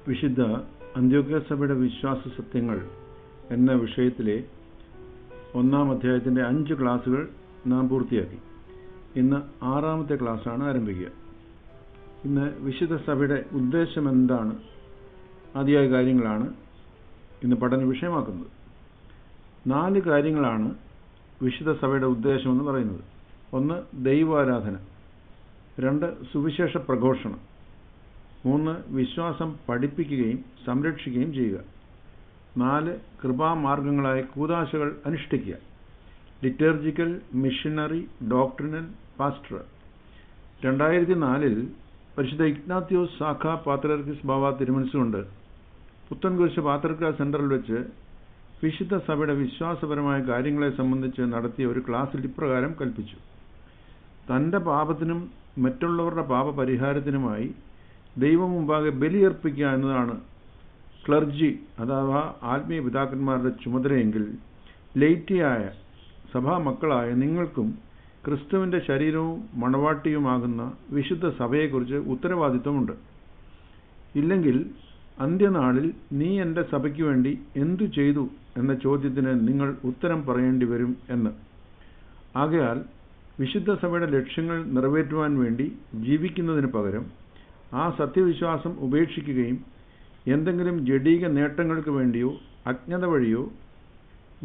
വിശുദ്ധ അന്ത്യോക്യ സഭയുടെ വിശ്വാസ സത്യങ്ങൾ എന്ന വിഷയത്തിലെ 1-ാം അധ്യായത്തിൻ്റെ 5 ക്ലാസുകൾ നാം പൂർത്തിയാക്കി. ഇന്ന് 6-ാമത്തെ ക്ലാസ്സാണ് ആരംഭിക്കുക. ഇന്ന് വിശുദ്ധ സഭയുടെ ഉദ്ദേശം എന്താണ്, ആദ്യമായ കാര്യങ്ങളാണ് ഇന്ന് പഠന വിഷയമാക്കുന്നത്. 4 കാര്യങ്ങളാണ് വിശുദ്ധ സഭയുടെ ഉദ്ദേശമെന്ന് പറയുന്നത്. 1. ദൈവാരാധന. 2. സുവിശേഷ പ്രഘോഷണം. 3. വിശ്വാസം പഠിപ്പിക്കുകയും സംരക്ഷിക്കുകയും ചെയ്യുക. 4. കൃപാമാർഗങ്ങളായ കൂദാശകൾ അനുഷ്ഠിക്കുക. Liturgical, missionary, doctrinal, pastoral. 2004 പരിശുദ്ധ ഇഗ്നാത്യോസ് സാഖ പാത്രിയർക്കീസ് ബാവ തിരുമനസ്സുകൊണ്ട് പുത്തൻകുരിശ് പാത്രിയർക്കാ സെന്ററിൽ വെച്ച് വിശുദ്ധ സഭയുടെ വിശ്വാസപരമായ കാര്യങ്ങളെ സംബന്ധിച്ച് നടത്തിയ ഒരു ക്ലാസ്സിൽ ഇപ്രകാരം കൽപ്പിച്ചു: തൻ്റെ പാപത്തിനും മറ്റുള്ളവരുടെ പാപപരിഹാരത്തിനുമായി ദൈവം മുമ്പാകെ ബലിയർപ്പിക്കുക എന്നതാണ് ക്ലർജി അഥവാ ആത്മീയ പിതാക്കന്മാരുടെ ചുമതലയെങ്കിൽ ലൈറ്റിയായ സഭാമക്കളായ നിങ്ങൾക്കും ക്രിസ്തുവിൻ്റെ ശരീരവും മണവാട്ടിയുമാകുന്ന വിശുദ്ധ സഭയെക്കുറിച്ച് ഉത്തരവാദിത്വമുണ്ട്. ഇല്ലെങ്കിൽ അന്ത്യനാളിൽ നീ എൻ്റെ സഭയ്ക്ക് വേണ്ടി എന്തു ചെയ്തു എന്ന ചോദ്യത്തിന് നിങ്ങൾ ഉത്തരം പറയേണ്ടി വരും എന്ന്. ആകയാൽ വിശുദ്ധ സഭയുടെ ലക്ഷ്യങ്ങൾ നിറവേറ്റുവാൻ വേണ്ടി ജീവിക്കുന്നതിന് പകരം ആ സത്യവിശ്വാസം ഉപേക്ഷിക്കുകയും എന്തെങ്കിലും ജഡീക നേട്ടങ്ങൾക്ക് വേണ്ടിയോ അജ്ഞത വഴിയോ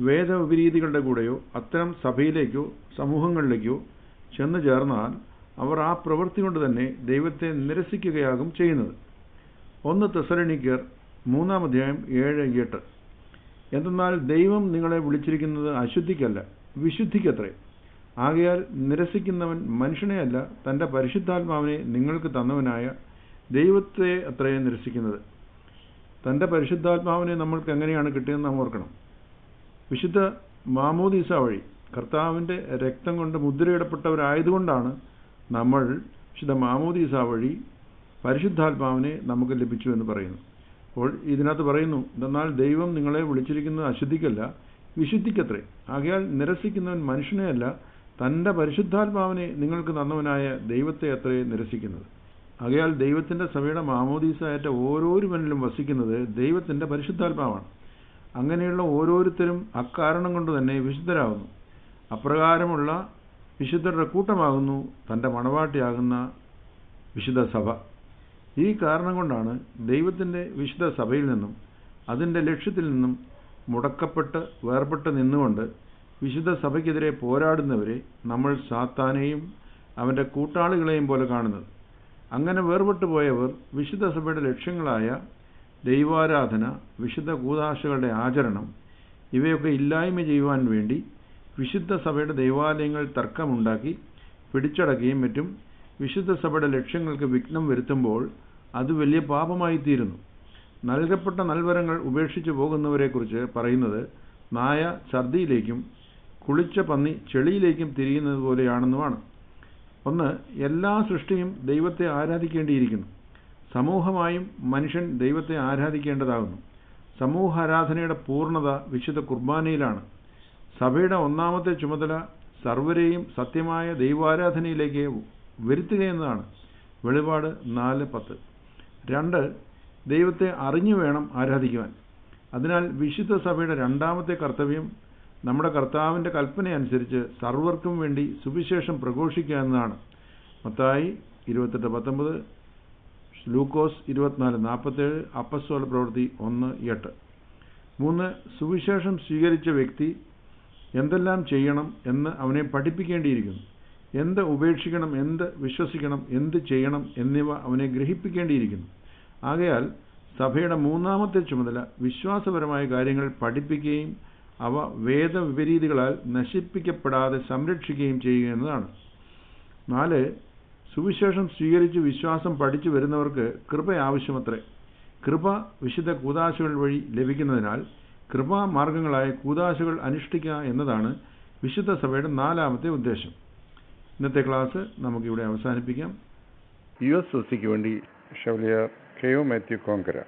വേദവിപരീതികളുടെ കൂടെയോ അത്തരം സഭയിലേക്കോ സമൂഹങ്ങളിലേക്കോ ചെന്നു ചേർന്നാൽ അവർ ആ പ്രവൃത്തി കൊണ്ട് തന്നെ ദൈവത്തെ നിരസിക്കുകയാകും ചെയ്യുന്നത്. 1 തെസ്സലോനിക്കർ 3-ാം അധ്യായം 7-8. എന്തെന്നാൽ ദൈവം നിങ്ങളെ വിളിച്ചിരിക്കുന്നത് അശുദ്ധിക്കല്ല, വിശുദ്ധിക്കത്രേ. ആകയാൽ നിരസിക്കുന്നവൻ മനുഷ്യനെയല്ല, തൻ്റെ പരിശുദ്ധാത്മാവിനെ നിങ്ങൾക്ക് തന്നവനായ ദൈവത്തെ അത്രയും നിരസിക്കുന്നത്. തൻ്റെ പരിശുദ്ധാത്മാവിനെ നമ്മൾക്ക് എങ്ങനെയാണ് കിട്ടിയെന്ന് നാം ഓർക്കണം. വിശുദ്ധ മാമോദീസ വഴി കർത്താവിൻ്റെ രക്തം കൊണ്ട് മുദ്രയിടപ്പെട്ടവരായതുകൊണ്ടാണ് നമ്മൾ വിശുദ്ധ മാമോദീസ വഴി പരിശുദ്ധാത്മാവിനെ നമുക്ക് ലഭിച്ചു എന്ന് പറയുന്നു. അപ്പോൾ ഇതിനകത്ത് പറയുന്നു, എന്നാൽ ദൈവം നിങ്ങളെ വിളിച്ചിരിക്കുന്നത് അശുദ്ധിക്കല്ല, വിശുദ്ധിക്കത്രേ. ആകയാൽ നിരസിക്കുന്നവൻ മനുഷ്യനെയല്ല, തൻ്റെ പരിശുദ്ധാത്മാവിനെ നിങ്ങൾക്ക് തന്നവനായ ദൈവത്തെ അത്രേ നിരസിക്കുന്നത്. ആകയാൽ ദൈവത്തിൻ്റെ സഭയുടെ മാമോദീസയായിട്ട് ഓരോരുവനിലും വസിക്കുന്നത് ദൈവത്തിൻ്റെ പരിശുദ്ധാത്മാവാണ്. അങ്ങനെയുള്ള ഓരോരുത്തരും അക്കാരണം കൊണ്ട് തന്നെ വിശുദ്ധരാകുന്നു. അപ്രകാരമുള്ള വിശുദ്ധരുടെ കൂട്ടമാകുന്നു തൻ്റെ മണവാട്ടിയാകുന്ന വിശുദ്ധ സഭ. ഈ കാരണം കൊണ്ടാണ് ദൈവത്തിൻ്റെ വിശുദ്ധ സഭയിൽ നിന്നും അതിൻ്റെ ലക്ഷ്യത്തിൽ നിന്നും മുടക്കപ്പെട്ട് വേർപെട്ട് നിന്നുകൊണ്ട് വിശുദ്ധ സഭയ്ക്കെതിരെ പോരാടുന്നവരെ നമ്മൾ സാത്താനെയും അവൻ്റെ കൂട്ടാളികളെയും പോലെ കാണുന്നത്. അങ്ങനെ വേർപെട്ടു പോയവർ വിശുദ്ധ സഭയുടെ ലക്ഷ്യങ്ങളായ ദൈവാരാധന, വിശുദ്ധ കൂദാശകളുടെ ആചരണം ഇവയൊക്കെ ഇല്ലായ്മ ചെയ്യുവാൻ വേണ്ടി വിശുദ്ധ സഭയുടെ ദൈവാലയങ്ങൾ തർക്കമുണ്ടാക്കി പിടിച്ചടക്കുകയും മറ്റും വിശുദ്ധ സഭയുടെ ലക്ഷ്യങ്ങൾക്ക് വിഘ്നം വരുത്തുമ്പോൾ അത് വലിയ പാപമായി തീരുന്നു. നൽകപ്പെട്ട നൽവരങ്ങൾ ഉപേക്ഷിച്ചു പോകുന്നവരെക്കുറിച്ച് പറയുന്നത് നായ ഛർദിയിലേക്കും കുളിച്ച പന്നി ചെളിയിലേക്കും തിരിയുന്നത് പോലെയാണെന്നുമാണ്. 1. എല്ലാ സൃഷ്ടിയും ദൈവത്തെ ആരാധിക്കേണ്ടിയിരിക്കുന്നു. സമൂഹമായും മനുഷ്യൻ ദൈവത്തെ ആരാധിക്കേണ്ടതാകുന്നു. സമൂഹാരാധനയുടെ പൂർണ്ണത വിശുദ്ധ കുർബാനയിലാണ്. സഭയുടെ 1-ാമത്തെ ചുമതല സർവരെയും സത്യമായ ദൈവാരാധനയിലേക്ക് വരുത്തുകയെന്നതാണ്. വെളിപാട് 4:10. 2. ദൈവത്തെ അറിഞ്ഞു വേണം ആരാധിക്കുവാൻ. അതിനാൽ വിശുദ്ധ സഭയുടെ 2-ാമത്തെ കർത്തവ്യം നമ്മുടെ കർത്താവിൻ്റെ കൽപ്പനയനുസരിച്ച് സർവർക്കും വേണ്ടി സുവിശേഷം പ്രഘോഷിക്കുക എന്നതാണ്. മത്തായി 28:19, ലൂക്കോസ് 24:47, അപ്പസ്തോല പ്രവൃത്തി 1:8. 3. സുവിശേഷം സ്വീകരിച്ച വ്യക്തി എന്തെല്ലാം ചെയ്യണം എന്ന് അവനെ പഠിപ്പിക്കേണ്ടിയിരിക്കുന്നു. എന്ത് ഉപേക്ഷിക്കണം, എന്ത് വിശ്വസിക്കണം, എന്ത് ചെയ്യണം എന്നിവ അവനെ ഗ്രഹിപ്പിക്കേണ്ടിയിരിക്കുന്നു. ആകയാൽ സഭയുടെ 3-ാമത്തെ ചുമതല വിശ്വാസപരമായ കാര്യങ്ങൾ പഠിപ്പിക്കുകയും അവ വേദവിപരീതികളാൽ നശിപ്പിക്കപ്പെടാതെ സംരക്ഷിക്കുകയും ചെയ്യുക എന്നതാണ്. 4. സുവിശേഷം സ്വീകരിച്ച് വിശ്വാസം പഠിച്ചു വരുന്നവർക്ക് കൃപ ആവശ്യമത്രേ. കൃപ വിശുദ്ധ കൂദാശകൾ വഴി ലഭിക്കുന്നതിനാൽ കൃപാമാർഗങ്ങളായ കൂദാശകൾ അനുഷ്ഠിക്കുക എന്നതാണ് വിശുദ്ധ സഭയുടെ 4-ാമത്തെ ഉദ്ദേശം. ഇന്നത്തെ ക്ലാസ് നമുക്കിവിടെ അവസാനിപ്പിക്കാം. യുഎസ് ഒസിക്ക് വേണ്ടി ഷവലിയർ കെ.ഒ. മാത്യു കോങ്കര.